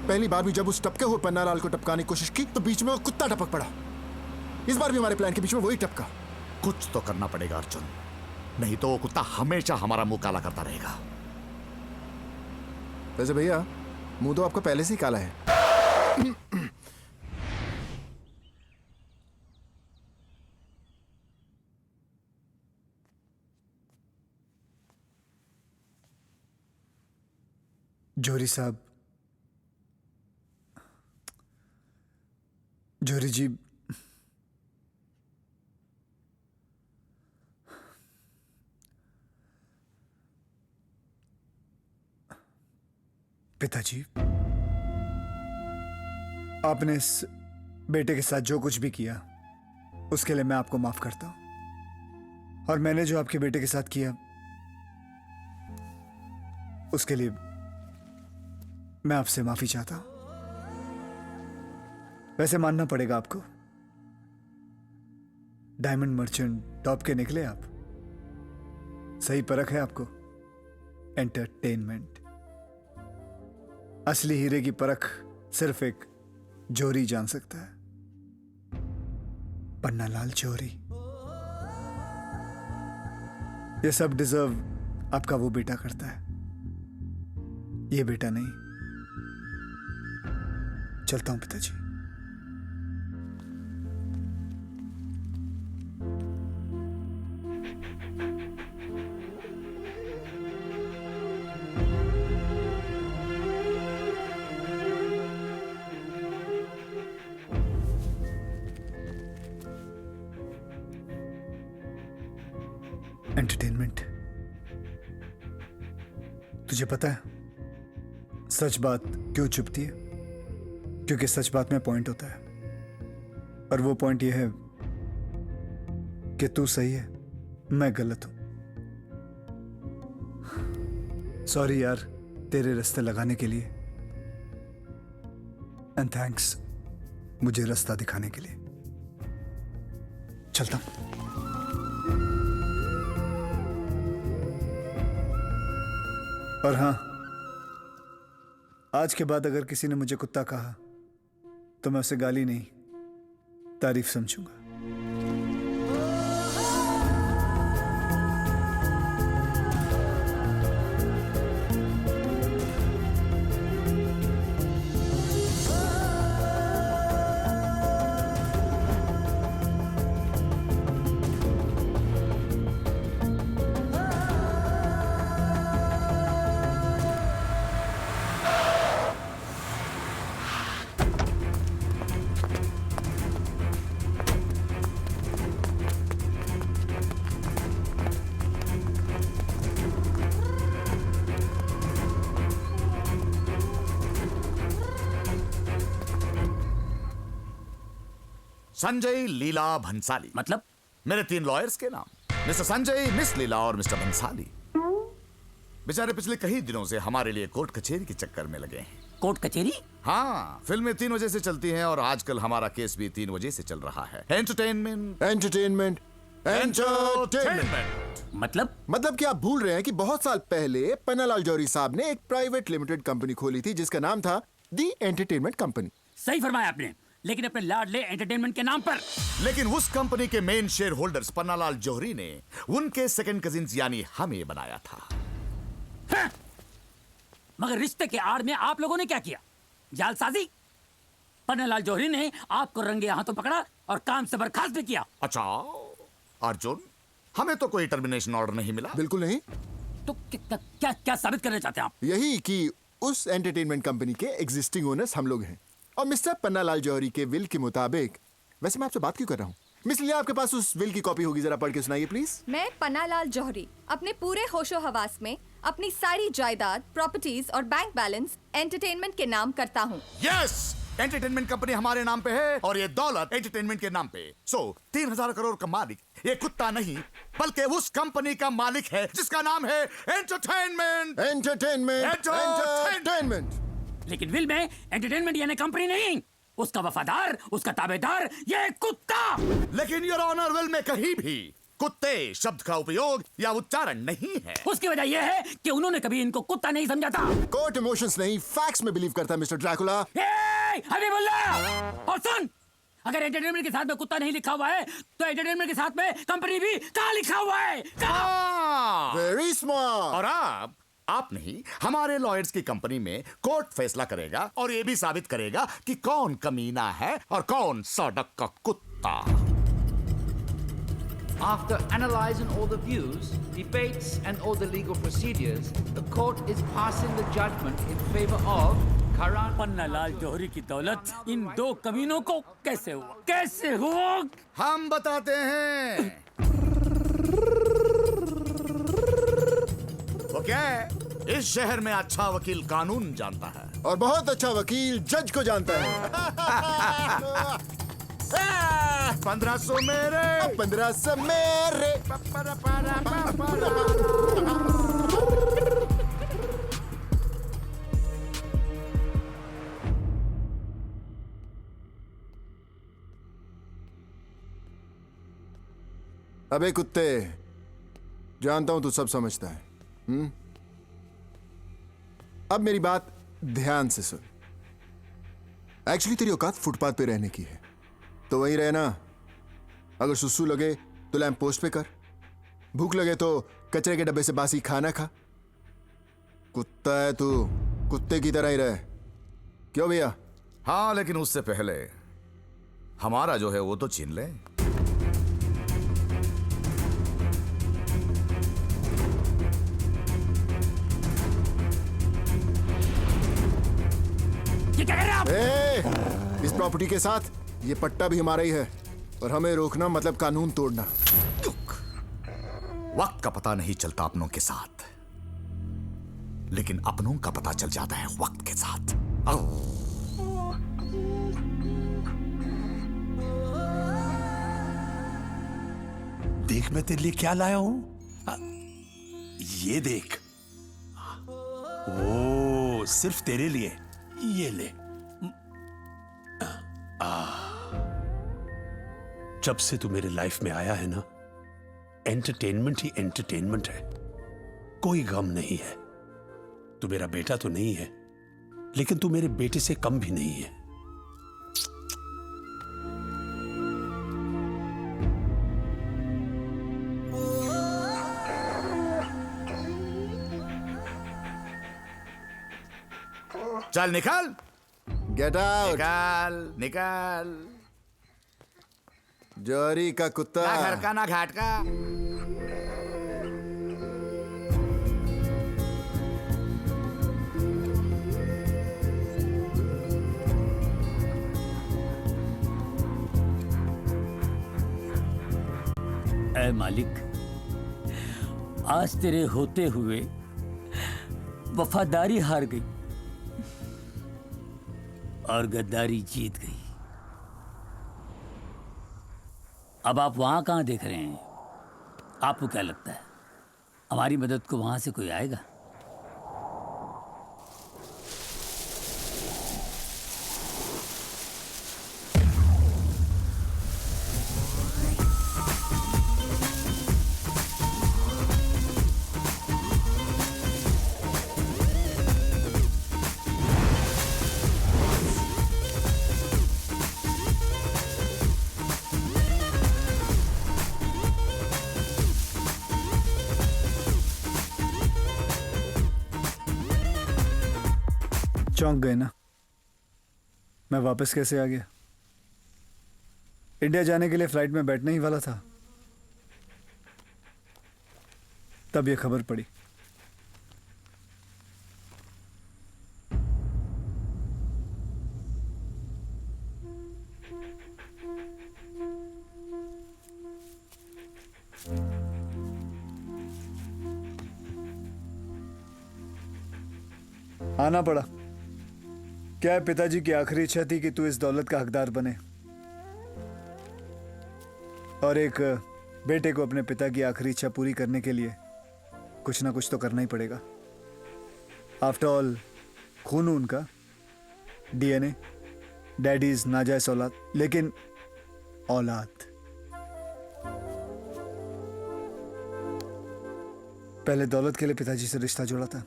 पहली बार भी जब उस टपके हुए पन्नालाल को टपकाने की कोशिश की तो बीच में वो कुत्ता टपक पड़ा। इस बार भी हमारे प्लान के बीच में वही टपका। कुछ तो करना पड़ेगा अर्जुन, नहीं तो वो कुत्ता हमेशा हमारा मुंह काला करता रहेगा। वैसे भैया मुंह तो आपका पहले से ही काला है। जौहरी साहब, जौहरी जी, पिताजी, आपने इस बेटे के साथ जो कुछ भी किया उसके लिए मैं आपको माफ करता हूं, और मैंने जो आपके बेटे के साथ किया उसके लिए मैं आपसे माफी चाहता हूं। वैसे मानना पड़ेगा आपको, डायमंड मर्चेंट टॉप के निकले आप। सही परख है आपको, एंटरटेनमेंट। असली हीरे की परख सिर्फ एक जौहरी जान सकता है, पन्नालाल जौहरी। ये सब डिजर्व आपका वो बेटा करता है, ये बेटा नहीं। चलता हूं पिताजी। एंटरटेनमेंट, तुझे पता है सच बात क्यों चुपती है? क्योंकि सच बात में पॉइंट होता है, और वो पॉइंट ये है कि तू सही है, मैं गलत हूं। सॉरी यार तेरे रास्ते लगाने के लिए, एंड थैंक्स मुझे रास्ता दिखाने के लिए। चलता हूं। और हां, आज के बाद अगर किसी ने मुझे कुत्ता कहा तो मैं उसे गाली नहीं, तारीफ समझूंगा। संजय लीला भंसाली, मतलब? मेरे 3 लॉयर्स के नाम, मिस्टर संजय, मिस लीला और मिस्टर भंसाली। बेचारे पिछले कई दिनों से हमारे लिए कोर्ट कचहरी के चक्कर में लगे हैं। कोर्ट कचहरी? हाँ, फिल्में 3 वजह से चलती हैं और आजकल हमारा केस भी 3 वजह से चल रहा है। Entertainment, entertainment, entertainment. मतलब कि आप भूल रहे हैं कि बहुत साल पहले पन्नालाल जौहरी साहब ने एक प्राइवेट लिमिटेड कंपनी खोली थी जिसका नाम था दी एंटरटेनमेंट कंपनी। सही फरमाया आपने, लेकिन अपने लाडले एंटरटेनमेंट के नाम पर। लेकिन उस कंपनी के मेन शेयर होल्डर्स पन्नालाल जौहरी ने उनके सेकंड कजिन्स यानी हमें बनाया था। हाँ। मगर रिश्ते के आड़ में आप लोगों ने क्या किया? जालसाजी। पन्नालाल जौहरी ने आपको रंगे हाथों पकड़ा और काम से बर्खास्त भी किया। अच्छा अर्जुन, हमें तो कोई टर्मिनेशन ऑर्डर नहीं मिला। बिल्कुल नहीं। तो क्या साबित करना चाहते हैं आप? यही कि उस एंटरटेनमेंट कंपनी के एग्जिस्टिंग ओनर्स हम लोग हैं, और मिस्टर पन्नालाल जौहरी के विल के मुताबिक। वैसे मैं आपसे बात क्यों कर रहा हूँ? मिस लिया, आपके पास उस विल की कॉपी होगी, जरा पढ़ के सुनाइए प्लीज। मैं पन्नालाल जौहरी अपने पूरे होशो हवास में अपनी सारी जायदाद, प्रॉपर्टीज और बैंक बैलेंस एंटरटेनमेंट के नाम करता हूँ। यस, एंटरटेनमेंट कंपनी हमारे नाम पे है और ये दौलत एंटरटेनमेंट के नाम पे। 3000 करोड़ का मालिक ये कुत्ता नहीं, बल्कि उस कंपनी का मालिक है जिसका नाम है एंटरटेनमेंट। Entertainment, entertainment. लेकिन विल में एंटरटेनमेंट यानी कंपनी नहीं, उसका वफादार, उसका ताबेदार ये कुत्ता। लेकिन योर ऑनर, विल में कहीं भी कुत्ते शब्द का उपयोग या उच्चारण नहीं है। उसकी वजह यह है कि उन्होंने कभी इनको कुत्ता नहीं समझा था। कोर्ट इमोशंस नहीं, फैक्ट्स में बिलीव करता है मिस्टर ड्रैकुला। हबीबुल्लाह, और सुन, अगर एंटरटेनमेंट के साथ में कुत्ता नहीं लिखा हुआ है तो एंटरटेनमेंट के साथ में कंपनी भी कहाँ लिखा हुआ है? कहाँ? Very smart. और आप नहीं, हमारे लॉयर्स की कंपनी में कोर्ट फैसला करेगा और ये भी साबित करेगा कि कौन कमीना है और कौन सड़क का कुत्ता। After analyzing all the views, debates, and all the legal procedures, the court is passing the judgment in favor of Karan Pannalal जौहरी की दौलत इन दो कमीनों को कैसे हुआ? कैसे हुआ? हम बताते हैं। वो क्या है? इस शहर में अच्छा वकील कानून जानता है और बहुत अच्छा वकील जज को जानता है। 1500 मेरे, 1500 मेरे। अबे कुत्ते, जानता हूं तू सब समझता है। अब मेरी बात ध्यान से सुन। एक्चुअली तेरी औकात फुटपाथ पे रहने की है, तो वहीं रहना। अगर सुसु लगे तो लैंप पोस्ट पे कर, भूख लगे तो कचरे के डब्बे से बासी खाना खा। कुत्ता है तू, कुत्ते की तरह ही रहे। क्यों भैया? हाँ, लेकिन उससे पहले हमारा जो है वो तो छीन ले। ये क्या कर रहे हैं आप? इस प्रॉपर्टी के साथ ये पट्टा भी हमारा ही है और हमें रोकना मतलब कानून तोड़ना। वक्त का पता नहीं चलता अपनों के साथ, लेकिन अपनों का पता चल जाता है वक्त के साथ। देख मैं तेरे लिए क्या लाया हूं। ये देख। ओ, सिर्फ तेरे लिए। ये ले। जब से तू मेरे लाइफ में आया है ना, एंटरटेनमेंट ही एंटरटेनमेंट है। कोई गम नहीं है। तू मेरा बेटा तो नहीं है, लेकिन तू मेरे बेटे से कम भी नहीं है। चल निकाल, गेट आउट। निकाल, निकाल। जौहरी का कुत्ता। ना घर का ना घाट का। ऐ मालिक, आज तेरे होते हुए वफादारी हार गई और गद्दारी जीत गई। अब आप वहां कहां देख रहे हैं? आपको क्या लगता है हमारी मदद को वहां से कोई आएगा? चौंक गए ना? मैं वापस कैसे आ गया? इंडिया जाने के लिए फ्लाइट में बैठने ही वाला था, तब यह खबर पड़ी। आना पड़ा। क्या है, पिताजी की आखिरी इच्छा थी कि तू इस दौलत का हकदार बने, और एक बेटे को अपने पिता की आखिरी इच्छा पूरी करने के लिए कुछ ना कुछ तो करना ही पड़ेगा। आफ्टर ऑल खून उनका, डीएनए, डैडीज नाजायज औलाद, लेकिन औलाद। पहले दौलत के लिए पिताजी से रिश्ता जोड़ा था,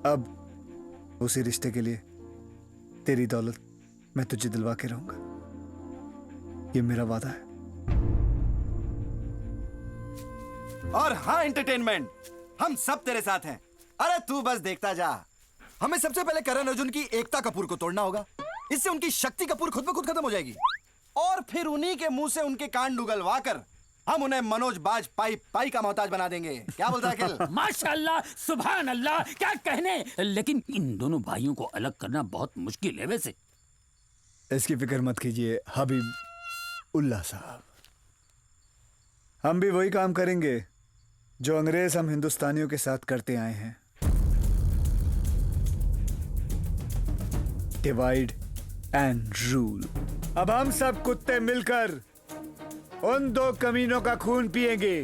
अब उसी रिश्ते के लिए तेरी दौलत मैं तुझे दिलवा के रहूंगा। ये मेरा वादा है। और हाँ एंटरटेनमेंट, हम सब तेरे साथ हैं। अरे तू बस देखता जा। हमें सबसे पहले करण अर्जुन की एकता कपूर को तोड़ना होगा। इससे उनकी शक्ति कपूर खुद ब खुद खत्म हो जाएगी। और फिर उन्हीं के मुंह से उनके कान उगलवा कर हम उन्हें मनोज बाज पाई पाई का मोहताज बना देंगे। क्या बोलता है अखिल? माशाल्लाह, सुभान अल्लाह, क्या कहने। लेकिन इन दोनों भाइयों को अलग करना बहुत मुश्किल है वैसे। इसकी फिक्र मत कीजिए हबीब उल्लाह साहब, हम भी वही काम करेंगे जो अंग्रेज हम हिंदुस्तानियों के साथ करते आए हैं। Divide and rule. अब हम सब कुत्ते मिलकर उन दो कमीनों का खून पिएंगे।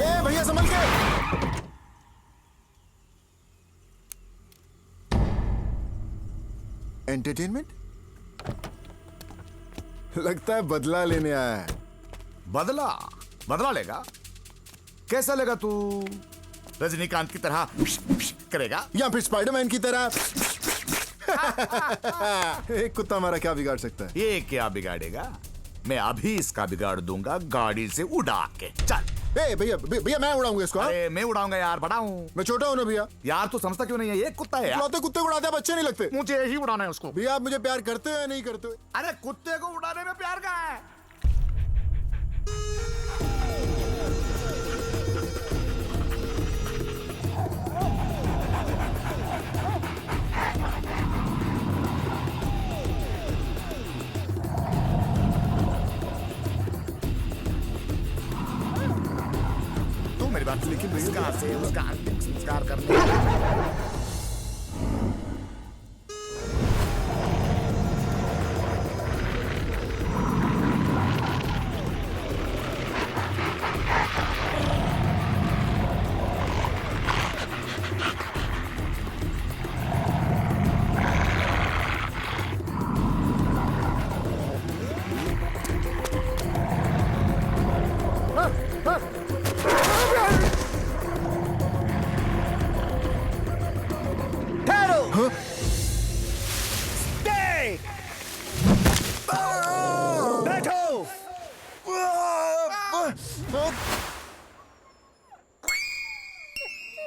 ए भैया संभल के। एंटरटेनमेंट लगता है बदला लेने आया है। बदला? बदला लेगा? कैसा लेगा तू? रजनीकांत की तरह करेगा या फिर स्पाइडरमैन की तरह? एक कुत्ता हमारा क्या बिगाड़ सकता है? ये क्या बिगाड़ेगा? मैं अभी इसका बिगाड़ दूंगा गाड़ी से उड़ा के। चल। ए भैया भैया मैं उड़ाऊंगा इसको। हाँ? अरे मैं उड़ाऊंगा यार, बड़ा हूँ मैं छोटा हूँ ना भैया। यार तू समझता क्यों नहीं है? ये कुत्ता है यार। इकलौते कुत्ते को उड़ाते हैं, बच्चे नहीं लगते। मुझे यही उड़ाना है उसको। भैया आप मुझे प्यार करते हो या नहीं करते हो? अरे कुत्ते को उड़ाने में प्यार का है। तू मेरी बात लेकिन संस्कार से उसका अंतिम संस्कार करने।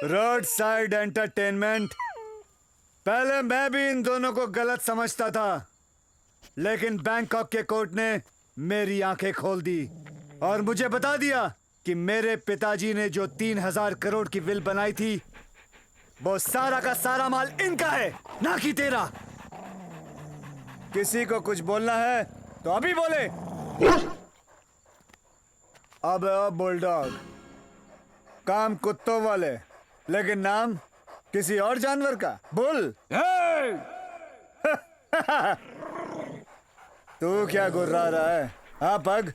Road side entertainment. पहले मैं भी इन दोनों को गलत समझता था, लेकिन बैंकॉक के कोर्ट ने मेरी आंखें खोल दी और मुझे बता दिया कि मेरे पिताजी ने जो 3000 करोड़ की विल बनाई थी वो सारा का सारा माल इनका है, ना कि तेरा। किसी को कुछ बोलना है तो अभी बोले। अब बुलडॉग, काम कुत्तों वाले, लेकिन नाम किसी और जानवर का, बुल। तू क्या गुर्रा रहा है? हाँ पग,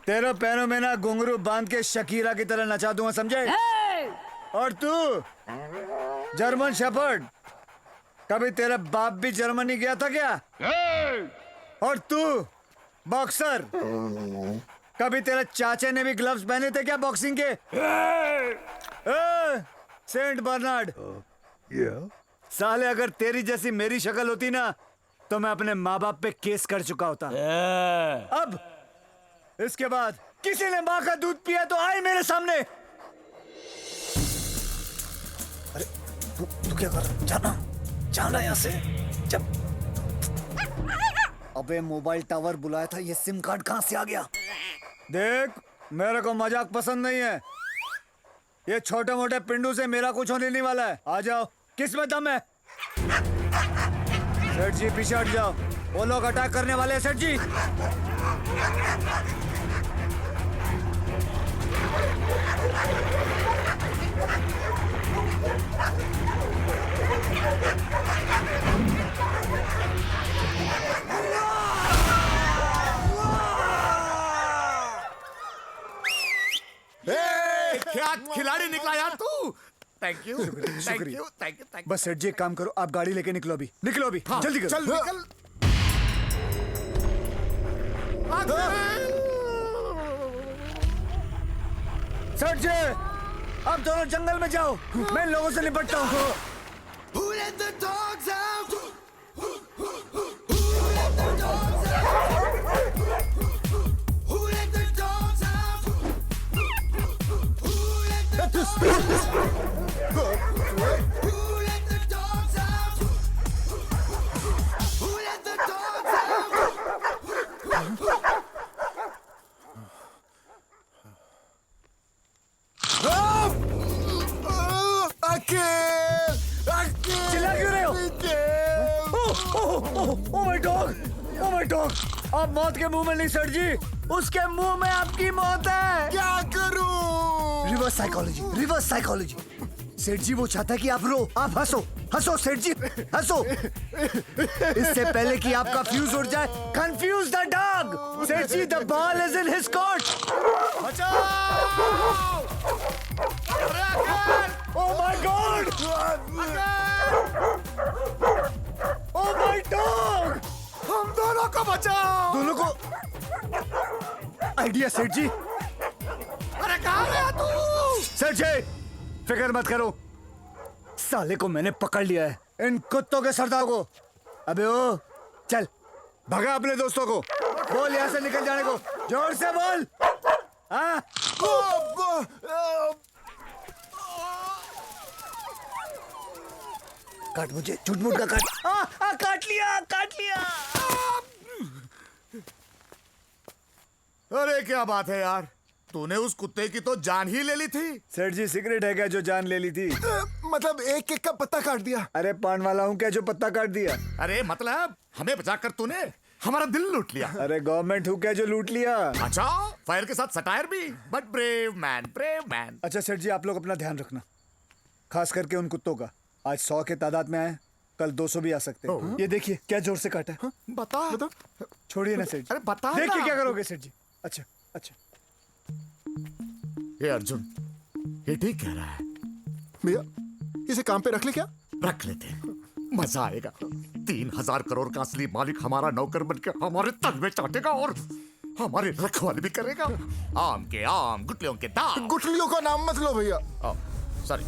तेरे पैरों में ना घुंघरू बांध के शकीरा की तरह नचा दूंगा, समझे? और तू जर्मन शेफर्ड, कभी तेरा बाप भी जर्मनी गया था क्या? और तू बॉक्सर, कभी तेरे चाचे ने भी ग्लव्स पहने थे क्या बॉक्सिंग के? सेंट बर्नार्ड, साले अगर तेरी जैसी मेरी शक्ल होती ना तो मैं अपने माँ बाप पे केस कर चुका होता। अब इसके बाद किसी ने माँ का दूध पिया तो आए मेरे सामने। अरे तू क्या कर रहा? जाना यहाँ से। जब अबे मोबाइल टावर बुलाया था, ये सिम कार्ड कहाँ से आ गया? देख, मेरे को मजाक पसंद नहीं है। ये छोटे मोटे पिंडू से मेरा कुछ होने नहीं वाला है। आ जाओ, किस में दम है? सेठ जी पीछे हट जाओ, वो लोग अटैक करने वाले हैं। सेठ जी क्या खिलाड़ी थैंक यू शुक्रिया। थैंक यू बस सेठ जी एक काम करो, आप गाड़ी लेके निकलो अभी, निकलो अभी, जल्दी करो। चल निकल। सेठ जी आप दोनों जंगल में जाओ, मैं इन लोगों से निपटता हूँ। चिल्ला क्यों रहे हो? ओह my dog, oh my dog, आप मौत के मुंह में नहीं सेठ जी, उसके मुंह में आपकी मौत है। क्या करूं? Reverse psychology, reverse psychology. सेठ जी वो चाहता है कि आप रो, आप हंसो, हंसो सेठ जी, हंसो। इससे पहले कि आपका फ्यूज उड़ जाए, confuse the dog. Seth ji the ball is in his court. Oh my God, oh my dog, हम दोनों को बचाओ। दोनों को। आइडिया सेठ जी। अरे कहाँ गया तू? सेठ जी फिक्र मत करो, साले को मैंने पकड़ लिया है, इन कुत्तों के सरदार को। अबे ओ चल भगा अपने दोस्तों को, बोल यहाँ से निकल जाने को, जोर से बोल। हाँ काट मुझे, झूठ का काट। काट लिया, काट लिया। अरे क्या बात है यार, तूने उस कुत्ते की तो जान ही ले ली थी। सेठ जी सिगरेट है क्या जो जान ले ली थी? मतलब एक एक का पत्ता काट दिया। अरे पान वाला हूँ क्या जो पत्ता काट दिया? अरे मतलब हमें बचाकर तूने हमारा दिल लूट लिया। अरे गवर्नमेंट हूँ क्या जो लूट लिया? अच्छा, फायर के साथ सटायर भी, but brave man, brave man. अच्छा सेठ जी आप लोग अपना ध्यान रखना, खास करके उन कुत्तों का। आज 100 के तादाद में आए, कल 200 भी आ सकते हैं। ये देखिए क्या जोर से काटा है। बता। छोड़िए ना सेठ जी। अरे बता देखिए ना। क्या करोगे सेठ जी। अच्छा अच्छा। ये अर्जुन, ये ठीक कह रहा है। भैया इसे काम पे रख ले क्या? रख लेते हैं, मजा आएगा। 3,000 करोड़ का असली मालिक हमारा नौकर बनकर हमारे तन में चाटेगा और हमारी रखवाली भी करेगा। आम के आम, गुटलियों के दाम। गुठलियों का नाम मत लो भैया। सॉरी,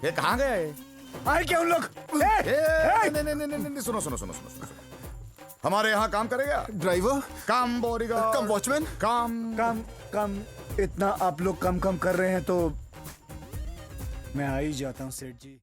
ये कहाँ गए? आए क्या उन लोग? नहीं, सुनो सुनो सुनो सुनो सुनो। हमारे यहाँ काम करेगा? ड्राइवर, काम बोरेगा, कम वॉचमैन, कम इतना आप लोग कम कर रहे हैं तो मैं आ ही जाता हूँ सेठ जी।